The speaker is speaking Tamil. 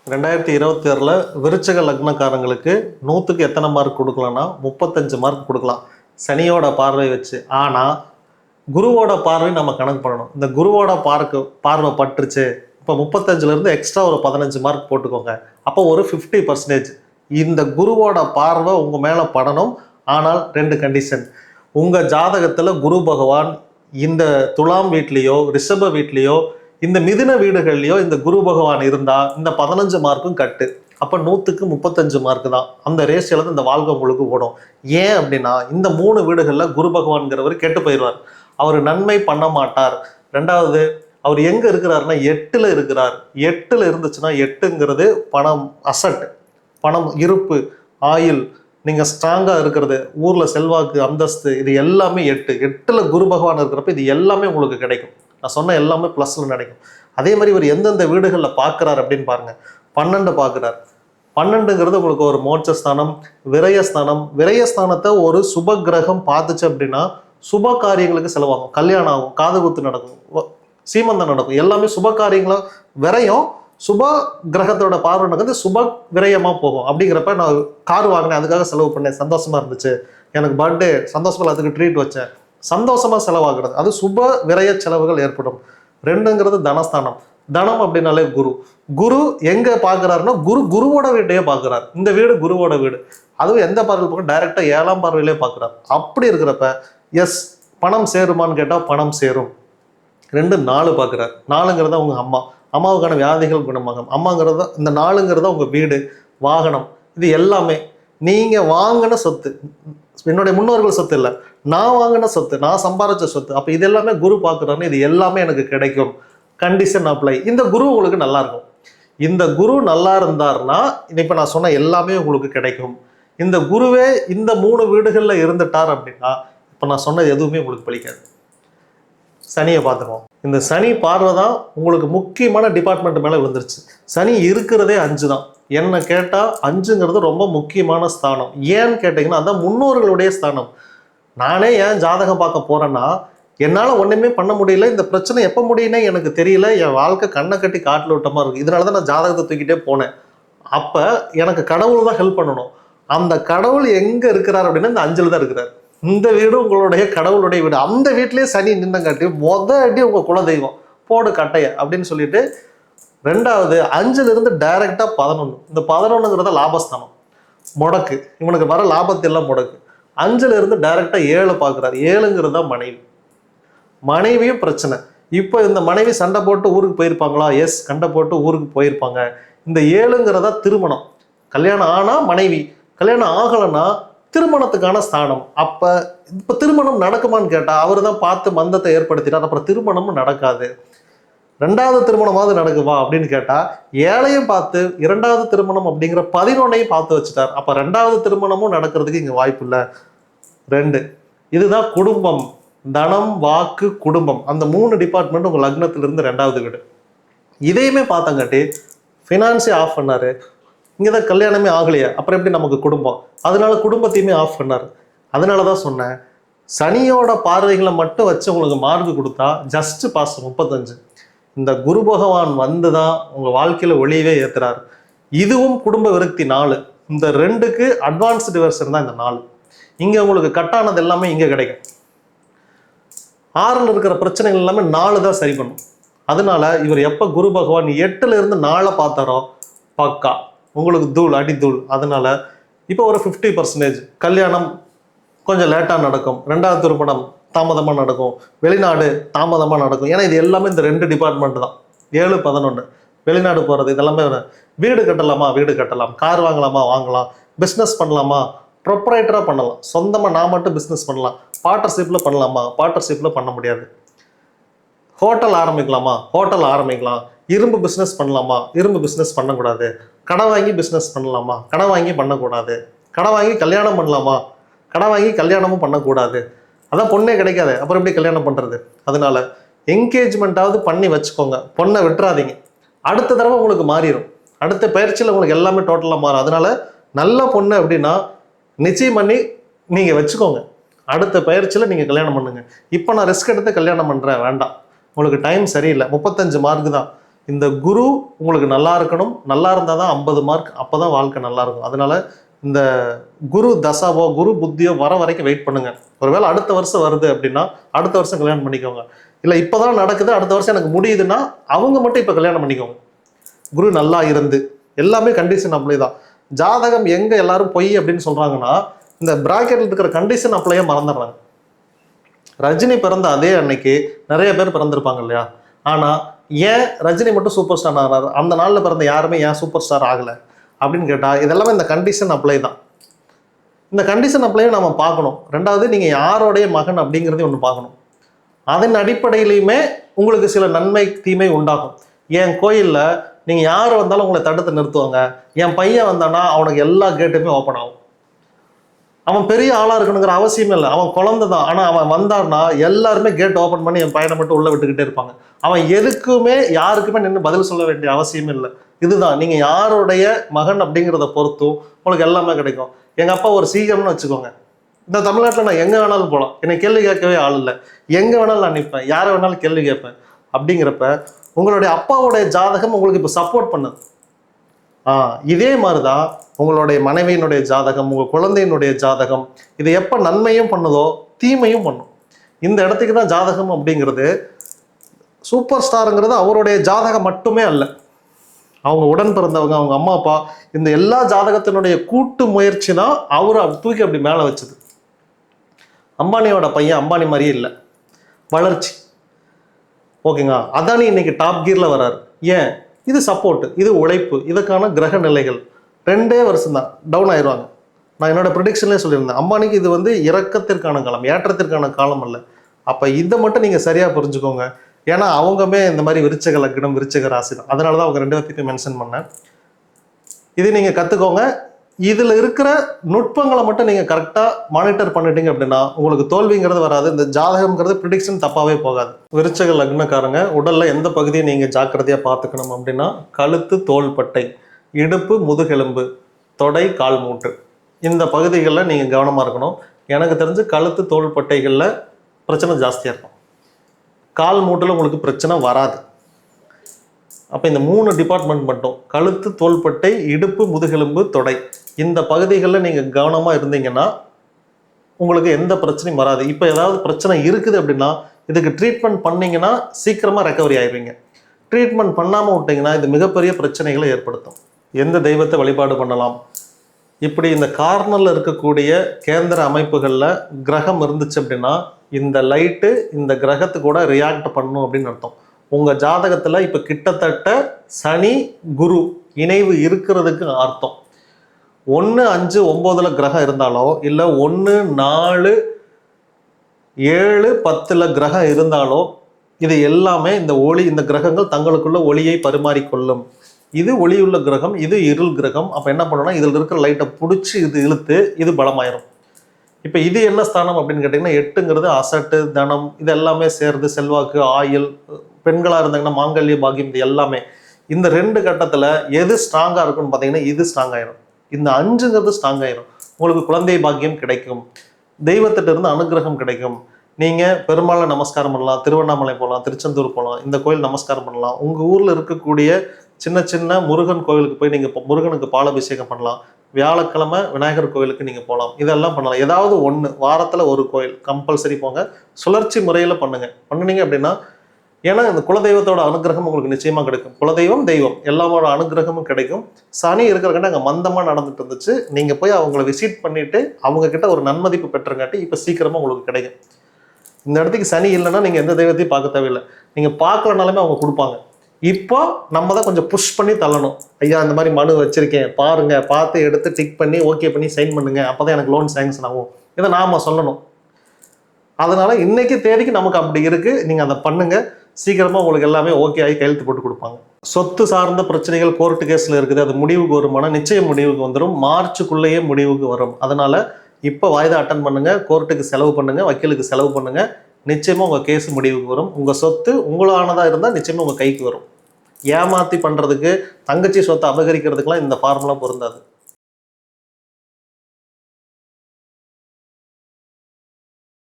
2026 விருச்சக லக்னக்காரங்களுக்கு 100க்கு எத்தனை மார்க் கொடுக்கலாம்னா 35 மார்க் கொடுக்கலாம் சனியோட பார்வை வச்சு. ஆனால் குருவோட பார்வை நம்ம கணக்கு பண்ணணும். இந்த குருவோட பார்வை பட்டுருச்சு, இப்போ 35லேருந்து எக்ஸ்ட்ரா ஒரு 15 மார்க் போட்டுக்கோங்க. அப்போ ஒரு 50%. இந்த குருவோட பார்வை உங்கள் மேலே படணும். ஆனால் 2 கண்டிஷன். உங்கள் ஜாதகத்தில் குரு பகவான் இந்த துலாம் வீட்லேயோ ரிஷப வீட்லேயோ இந்த மிதுன வீடுகள்லையோ இந்த குரு பகவான் இருந்தால் இந்த 15 மார்க்கும் கட்டு. அப்போ 100க்கு 35 மார்க்கு தான். அந்த ரேஷியோவில் தான் இந்த வாழ்க்கை உங்களுக்கு ஓடும். ஏன் அப்படின்னா இந்த 3 வீடுகளில் குரு பகவான்கிறவர் கெட்டு போயிடுவார். அவர் நன்மை பண்ண மாட்டார். ரெண்டாவது, அவர் எங்கே இருக்கிறாருன்னா 8ல் இருக்கிறார். 8ல் இருந்துச்சுன்னா 8ங்கிறது பணம், அசட், பணம், இருப்பு, ஆயுள், நீங்கள் ஸ்ட்ராங்காக இருக்கிறது, ஊரில் செல்வாக்கு, அந்தஸ்து, இது எல்லாமே 8ல் குரு பகவான் இருக்கிறப்ப இது எல்லாமே உங்களுக்கு கிடைக்கும். நான் சொன்ன எல்லாமே ப்ளஸில் கிடைக்கும். அதே மாதிரி இவர் எந்தெந்த வீடுகளில் பார்க்குறார் அப்படின்னு பாருங்கள். 12 பார்க்குறார். 12ங்கிறது உங்களுக்கு ஒரு மோட்சஸ்தானம், விரயஸ்தானம். விரயஸ்தானத்தை ஒரு சுப கிரகம் பார்த்துச்சு அப்படின்னா சுப காரியங்களுக்கு செலவாகும். கல்யாணம் ஆகும், காது குத்து நடக்கும், சீமந்தம் நடக்கும், எல்லாமே சுப காரியங்களா. விரயம் சுப கிரகத்தோட பார்வை நடக்குது, சுப விரயமாக போகும். அப்படிங்கிறப்ப நான் கார் வாங்கினேன், அதுக்காக செலவு பண்ணேன், சந்தோஷமாக இருந்துச்சு, எனக்கு பர்த்டே சந்தோஷமாக, அதுக்கு ட்ரீட் வச்சேன், சந்தோஷமாக செலவாகிறது, அது சுப விரய செலவுகள் ஏற்படும். 2ங்கிறது தனஸ்தானம். தனம் அப்படின்னாலே குரு. குரு எங்கே பார்க்குறாருன்னா குருவோட வீட்டையே பார்க்குறாரு. இந்த வீடு குருவோட வீடு. அதுவும் எந்த பார்வையில் பார்க்க, டைரெக்டாக 7ஆம் பார்வையிலே பார்க்குறாரு. அப்படி இருக்கிறப்ப எஸ், பணம் சேருமான்னு கேட்டால் பணம் சேரும். 4 பார்க்குறாரு. 4ங்கிறத உங்கள் அம்மா, அம்மாவுக்கான வியாதிகள் குணமாகும். அம்மாங்கிறத இந்த 4ங்கிறத உங்கள் வீடு, வாகனம், இது எல்லாமே நீங்கள் வாங்கின சொத்து. என்னுடைய முன்னோர்கள் சொத்து இல்லை, நான் வாங்கின சொத்து, நான் சம்பாதிச்ச சொத்து. அப்போ இது எல்லாமே குரு பார்க்குறாருன்னு இது எல்லாமே எனக்கு கிடைக்கும். Condition apply. இந்த குரு உங்களுக்கு நல்லா இருக்கும். இந்த குரு நல்லா இருந்தார்னா இப்போ நான் சொன்ன எல்லாமே உங்களுக்கு கிடைக்கும். இந்த குருவே இந்த 3 வீடுகளில் இருந்துட்டார் அப்படின்னா இப்போ நான் சொன்னது எதுவுமே உங்களுக்கு பலிக்காது. சனியை பார்த்துருவோம். இந்த சனி பார்வை தான் உங்களுக்கு முக்கியமான டிபார்ட்மெண்ட் மேலே விழுந்துருச்சு. சனி இருக்கிறதே 5 தான். என்ன கேட்டால் 5ங்கிறது ரொம்ப முக்கியமான ஸ்தானம். ஏன்னு கேட்டிங்கன்னா அதான் முன்னோர்களுடைய ஸ்தானம். நானே ஏன் ஜாதகம் பார்க்க போகிறேன்னா என்னால் ஒன்றுமே பண்ண முடியல, இந்த பிரச்சனை எப்போ முடியும்னே எனக்கு தெரியல, என் வாழ்க்கை கண்ணை கட்டி காட்டில் விட்ட மாதிரி இருக்குது. இதனால தான் நான் ஜாதகத்தை தூக்கிட்டே போனேன். அப்போ எனக்கு கடவுள் தான் ஹெல்ப் பண்ணணும். அந்த கடவுள் எங்கே இருக்கிறார் அப்படின்னா இந்த 5ல் தான் இருக்கிறார். இந்த வீடு உங்களுடைய கடவுளுடைய வீடு. அந்த வீட்டிலேயே சனி நின்றங்காட்டி அடி உங்கள் குலதெய்வம் போடு கட்டைய அப்படின்னு சொல்லிட்டு. 2வது 5லிருந்து டைரெக்டாக 11. இந்த 11ங்கிறத லாபஸ்தானம், முடக்கு, இவனுக்கு வர லாபத்தெல்லாம் முடக்கு. 5லிருந்து டைரெக்டாக 7 பார்க்குறாரு. 7ங்கிறது தான் மனைவி. மனைவியும் பிரச்சனை. இப்போ இந்த மனைவி சண்டை போட்டு ஊருக்கு போயிருப்பாங்களா? எஸ், சண்டை போட்டு ஊருக்கு போயிருப்பாங்க. இந்த 7ங்கிறதா திருமணம். கல்யாணம் ஆனால் மனைவி, கல்யாணம் ஆகலைன்னா திருமணத்துக்கான ஸ்தானம். அப்போ இப்போ திருமணம் நடக்குமான்னு கேட்டால் அவர் தான் பார்த்து மந்தத்தை ஏற்படுத்தினார். அப்புறம் திருமணமும் நடக்காது. 2வது திருமணமாவது நடக்குமா அப்படின்னு கேட்டால் 7ஐயும் பார்த்து 2வது திருமணம் அப்படிங்கிற 11ஐயும் பார்த்து வச்சுட்டார். அப்போ 2வது திருமணமும் நடக்கிறதுக்கு இங்கே வாய்ப்பு இல்லை. 2 இதுதான் குடும்பம், தனம், வாக்கு, குடும்பம். அந்த 3 டிபார்ட்மெண்ட் உங்கள் லக்னத்திலிருந்து 2வது வீடு. இதையுமே பார்த்தங்காட்டி ஃபினான்ஸே ஆஃப் பண்ணார். இங்கே தான் கல்யாணமே ஆகலையா, அப்புறம் எப்படி நமக்கு குடும்பம்? அதனால குடும்பத்தையுமே ஆஃப் பண்ணார். அதனால தான் சொன்னேன், சனியோட பார்வைகளை மட்டும் வச்சு உங்களுக்கு மார்க் கொடுத்தா ஜஸ்ட் பாஸ் 35. இந்த குரு பகவான் வந்து தான் உங்கள் வாழ்க்கையில் ஒளியவே ஏற்றுறாரு. இதுவும் குடும்ப விருத்தி 4. இந்த 2க்கு அட்வான்ஸ்டு வெர்ஷன் தான் இந்த 4. இங்கே உங்களுக்கு கட்டானது எல்லாமே இங்கே கிடைக்கும். 6ல் இருக்கிற பிரச்சனைகள் எல்லாமே 4 தான் சரி பண்ணும். அதனால இவர் எப்போ குரு பகவான் 8லிருந்து 4 பார்த்தாரோ பக்கா உங்களுக்கு தூள், அடி தூள். அதனால இப்போ ஒரு 50%. கல்யாணம் கொஞ்சம் லேட்டாக நடக்கும், 2வது திருமணம் தாமதமாக நடக்கும், வெளிநாடு தாமதமாக நடக்கும். ஏன்னா இது எல்லாமே இந்த 2 டிபார்ட்மெண்ட் தான். 7, 11 வெளிநாடு போகிறது இதெல்லாமே. வீடு கட்டலாமா? வீடு கட்டலாம். கார் வாங்கலாமா? வாங்கலாம். பிஸ்னஸ் பண்ணலாமா? ப்ரொப்ரைட்டராக பண்ணலாம். சொந்தமாக நான் மட்டும் பிஸ்னஸ் பண்ணலாம். பார்ட்னர்ஷிப்பில் பண்ணலாமா? பார்ட்னர்ஷிப்பில் பண்ண முடியாது. ஹோட்டல் ஆரம்பிக்கலாமா? ஹோட்டல் ஆரம்பிக்கலாம். இரும்பு பிஸ்னஸ் பண்ணலாமா? இரும்பு பிஸ்னஸ் பண்ணக்கூடாது. கடை வாங்கி பிஸ்னஸ் பண்ணலாமா? கடை வாங்கி பண்ணக்கூடாது. கடை வாங்கி கல்யாணம் பண்ணலாமா? கடை வாங்கி கல்யாணமும் பண்ணக்கூடாது. அதான் பொண்ணே கிடைக்காது, அப்புறம் எப்படி கல்யாணம் பண்ணுறது? அதனால என்கேஜ்மெண்ட்டாவது பண்ணி வச்சுக்கோங்க. பொண்ணை விட்டுறாதீங்க. அடுத்த தடவை உங்களுக்கு மாறிடும். அடுத்த பயிற்சியில் உங்களுக்கு எல்லாமே டோட்டலாக மாறும். அதனால நல்ல பொண்ணு அப்படின்னா நிச்சயம் பண்ணி நீங்கள் வச்சுக்கோங்க. அடுத்த பயிற்சியில் நீங்கள் கல்யாணம் பண்ணுங்க. இப்போ நான் ரிஸ்க் எடுத்து கல்யாணம் பண்ணுறேன் வேண்டாம், உங்களுக்கு டைம் சரியில்லை. 35 மார்க் தான். இந்த குரு உங்களுக்கு நல்லா இருக்கணும். நல்லா இருந்தால் தான் 50 மார்க். அப்போ தான் வாழ்க்கை நல்லா இருக்கும். அதனால இந்த குரு தசாவோ குரு புத்தியோ வர வரைக்கும் வெயிட் பண்ணுங்க. ஒருவேளை அடுத்த வருஷம் வருது அப்படின்னா அடுத்த வருஷம் கல்யாணம் பண்ணிக்கோங்க. இல்லை இப்போதான் நடக்குது, அடுத்த வருஷம் எனக்கு முடியுதுன்னா அவங்க மட்டும் இப்போ கல்யாணம் பண்ணிக்கோங்க. குரு நல்லா இருந்து எல்லாமே கண்டிஷன் அப்ளை தான். ஜாதகம் எங்கே எல்லாரும் பொய் அப்படின்னு சொல்கிறாங்கன்னா இந்த பிராக்கெட்டில் இருக்கிற கண்டிஷன் அப்ளையே மறந்துடுறாங்க. ரஜினி பிறந்த அதே அன்னைக்கு நிறைய பேர் பிறந்திருப்பாங்க இல்லையா? ஆனால் ஏன் ரஜினி மட்டும் சூப்பர் ஸ்டார் ஆனார், அந்த நாளில் பிறந்த யாருமே ஏன் சூப்பர் ஸ்டார் ஆகலை அப்படின்னு கேட்டால் இதெல்லாமே இந்த கண்டிஷன் அப்ளை தான். இந்த கண்டிஷன் அப்ளையும் நம்ம பார்க்கணும். ரெண்டாவது, நீங்கள் யாரோடைய மகன் அப்படிங்கிறதையும் ஒன்று பார்க்கணும். அதன் அடிப்படையிலையுமே உங்களுக்கு சில நன்மை தீமை உண்டாகும். என் கோயிலில் நீங்கள் யார் வந்தாலும் உங்களை தடுத்து நிறுத்துவாங்க. என் பையன் வந்தானா அவனுக்கு எல்லா கேட்டுமே ஓப்பன் ஆகும். அவன் பெரிய ஆளாக இருக்கணுங்கிற அவசியமே இல்லை, அவன் குழந்தை தான். ஆனால் அவன் வந்தான்னா எல்லாருமே கேட் ஓப்பன் பண்ணி என் பையனை மட்டும் உள்ளே விட்டுக்கிட்டே இருப்பாங்க. அவன் எதுக்குமே யாருக்குமே நின்று பதில் சொல்ல வேண்டிய அவசியமே இல்லை. இதுதான் நீங்கள் யாருடைய மகன் அப்படிங்கிறத பொறுத்தும் உங்களுக்கு எல்லாமே கிடைக்கும். எங்கள் அப்பா ஒரு சிஎம்னு வச்சுக்கோங்க. இந்த தமிழ்நாட்டில் நான் எங்கே வேணாலும் போகலாம், என்னை கேள்வி கேட்கவே ஆள் இல்லை. எங்கே வேணாலும் நான் நிற்பேன், யாரை வேணாலும் கேள்வி கேட்பேன். அப்படிங்கிறப்ப உங்களுடைய அப்பாவுடைய ஜாதகம் உங்களுக்கு இப்போ சப்போர்ட் பண்ணுது. இதே மாதிரி தான் உங்களுடைய மனைவியினுடைய ஜாதகம், உங்கள் குழந்தையினுடைய ஜாதகம், இது எப்போ நன்மையும் பண்ணுதோ தீமையும் பண்ணும். இந்த இடத்துக்கு தான் ஜாதகம் அப்படிங்கிறது. சூப்பர் ஸ்டாருங்கிறது அவருடைய ஜாதகம் மட்டுமே அல்ல, அவங்க உடன் பிறந்தவங்க, அவங்க அம்மா அப்பா, இந்த எல்லா ஜாதகத்தினுடைய கூட்டு முயற்சி தான் அவரை தூக்கி அப்படி மேலே வச்சது. அம்பானியோட பையன் அம்பானி மாதிரியே இல்லை, வளர்ச்சி. ஓகேங்களா? அதானி இன்னைக்கு டாப் கியரில் வர்றாரு. ஏன்? இது சப்போர்ட், இது உழைப்பு, இதுக்கான கிரக நிலைகள். 2 வருஷம் தான் டவுன் ஆயிடுவாங்க. நான் என்னோட ப்ரிடிக்ஷன்லேயே சொல்லியிருந்தேன், அம்பானிக்கு இது வந்து இறக்கத்திற்கான காலம், ஏற்றத்திற்கான காலம் அல்ல. அப்போ இதை மட்டும் நீங்கள் சரியாக புரிஞ்சுக்கோங்க. ஏன்னா அவங்கமே இந்த மாதிரி விருச்சக லக்னம், விருச்சக ராசி தான். அதனால தான் அவங்க 2 பேர்த்தையும் மென்ஷன் பண்ணேன். இது நீங்கள் கற்றுக்கோங்க. இதில் இருக்கிற நுட்பங்களை மட்டும் நீங்கள் கரெக்டாக மானிட்டர் பண்ணிட்டீங்க அப்படின்னா உங்களுக்கு தோல்விங்கிறது வராது. இந்த ஜாதகம்ங்கிறது ப்ரிடிக்ஷன் தப்பாகவே போகாது. விருச்சக லக்னக்காரங்க உடலில் எந்த பகுதியை நீங்கள் ஜாக்கிரதையாக பார்த்துக்கணும் அப்படின்னா கழுத்து, தோள்பட்டை, இடுப்பு, முதுகெலும்பு, தொடை, கால் மூட்டு, இந்த பகுதிகளில் நீங்கள் கவனமாக இருக்கணும். எனக்கு தெரிஞ்சு கழுத்து, தோள்பட்டைகளில் பிரச்சனை ஜாஸ்தியாக இருக்கும். கால் மூட்டில் உங்களுக்கு பிரச்சனை வராது. அப்போ இந்த 3 டிபார்ட்மெண்ட் மட்டும், கழுத்து, தோள்பட்டை, இடுப்பு, முதுகெலும்பு, தொடை, இந்த பகுதிகளில் நீங்கள் கவனமாக இருந்தீங்கன்னா உங்களுக்கு எந்த பிரச்சனையும் வராது. இப்போ ஏதாவது பிரச்சனை இருக்குது அப்படின்னா இதுக்கு ட்ரீட்மெண்ட் பண்ணிங்கன்னா சீக்கிரமாக ரெக்கவரி ஆயிடுவீங்க. ட்ரீட்மெண்ட் பண்ணாமல் விட்டிங்கன்னா இது மிகப்பெரிய பிரச்சனைகளை ஏற்படுத்தும். எந்த தெய்வத்தை வழிபாடு பண்ணலாம்? இப்படி இந்த கார்னரில் இருக்கக்கூடிய கேந்திர அமைப்புகளில் கிரகம் இருந்துச்சு அப்படின்னா இந்த லைட்டு இந்த கிரகத்து கூட ரியாக்ட் பண்ணும் அப்படின்னு அர்த்தம். உங்கள் ஜாதகத்தில் இப்போ கிட்டத்தட்ட சனி குரு இணைவு இருக்கிறதுக்கு அர்த்தம். 1, 5, 9 கிரகம் இருந்தாலோ இல்லை 1, 4, 7, 10 கிரகம் இருந்தாலோ இது எல்லாமே இந்த ஒளி, இந்த கிரகங்கள் தங்களுக்குள்ள ஒளியை பரிமாறிக்கொள்ளும். இது ஒளியுள்ள கிரகம், இது இருள் கிரகம். அப்போ என்ன பண்ணணும்னா இதில் இருக்கிற லைட்டை பிடிச்சி இது இழுத்து இது பலமாயிரும். இப்போ இது என்ன ஸ்தானம் அப்படின்னு கேட்டிங்கன்னா 8ங்கிறது அசட்டு, தனம், இது எல்லாமே சேருது. செல்வாக்கு, ஆயுள், பெண்களாக இருந்தாங்கன்னா மாங்கல்ய பாக்கியம், இது எல்லாமே. இந்த 2 கட்டத்தில் எது ஸ்ட்ராங்காக இருக்குன்னு பார்த்தீங்கன்னா இது ஸ்ட்ராங் ஆயிரும். இந்த 5ங்கிறது ஸ்ட்ராங் ஆயிரும். உங்களுக்கு குழந்தை பாக்கியம் கிடைக்கும், தெய்வத்திட்ட இருந்து அனுகிரகம் கிடைக்கும். நீங்கள் பெருமாளை நமஸ்காரம் பண்ணலாம், திருவண்ணாமலை போகலாம், திருச்செந்தூர் போகலாம், இந்த கோயில் நமஸ்காரம் பண்ணலாம். உங்கள் ஊரில் இருக்கக்கூடிய சின்ன சின்ன முருகன் கோவிலுக்கு போய் நீங்கள் முருகனுக்கு பாலாபிஷேகம் பண்ணலாம். வியாழக்கிழமை விநாயகர் கோவிலுக்கு நீங்கள் போகலாம். இதெல்லாம் பண்ணலாம். ஏதாவது ஒன்று வாரத்தில் ஒரு கோயில் கம்பல்சரி போங்க. சுழற்சி முறையில் பண்ணுனீங்க அப்படின்னா, ஏன்னா இந்த குலதெய்வத்தோட அனுகிரகம் உங்களுக்கு நிச்சயமாக கிடைக்கும். குலதெய்வம், தெய்வம் எல்லாமோட அனுகிரகமும் கிடைக்கும். சனி இருக்கிறக்காட்டி அங்கே மந்தமாக நடந்துட்டு இருந்துச்சு. நீங்கள் போய் அவங்கள விசிட் பண்ணிவிட்டு அவங்கக்கிட்ட ஒரு நன்மதிப்பு பெற்றங்காட்டி இப்போ சீக்கிரமாக உங்களுக்கு கிடைக்கும். இந்த இடத்துக்கு சனி இல்லைன்னா நீங்கள் எந்த தெய்வத்தையும் பார்க்க தேவையில்லை. நீங்கள் பார்க்கலனாலுமே அவங்க கொடுப்பாங்க. இப்போ நம்ம தான் கொஞ்சம் புஷ் பண்ணி தள்ளணும். ஐயா இந்த மாதிரி மனு வச்சுருக்கேன் பாருங்க, பார்த்து எடுத்து டிக் பண்ணி ஓகே பண்ணி சைன் பண்ணுங்க, அப்போ தான் எனக்கு லோன் சேங்ஷன் ஆகும். இதை நாம் சொல்லணும். அதனால் இன்றைக்கி தேதிக்கு நமக்கு அப்படி இருக்குது. நீங்கள் அதை பண்ணுங்கள். சீக்கிரமாக உங்களுக்கு எல்லாமே ஓகே ஆகி கையெழுத்து போட்டு கொடுப்பாங்க. சொத்து சார்ந்த பிரச்சனைகள் கோர்ட்டு கேஸில் இருக்குது, அது முடிவுக்கு வருமானா நிச்சயம் முடிவுக்கு வந்துடும். மார்ச்சுக்குள்ளேயே முடிவுக்கு வரும். அதனால் இப்போ வாய்தா அட்டன் பண்ணுங்கள், கோர்ட்டுக்கு செலவு பண்ணுங்கள், வக்கீலுக்கு செலவு பண்ணுங்கள். நிச்சயமாக உங்கள் கேஸ் முடிவுக்கு வரும். உங்கள் சொத்து உங்களானதாக இருந்தால் நிச்சயமாக உங்கள் கைக்கு வரும். ஏமாற்றி பண்ணுறதுக்கு, தங்கச்சி சொத்தை அபகரிக்கிறதுக்கெலாம் இந்த ஃபார்முலா பொருந்தாது.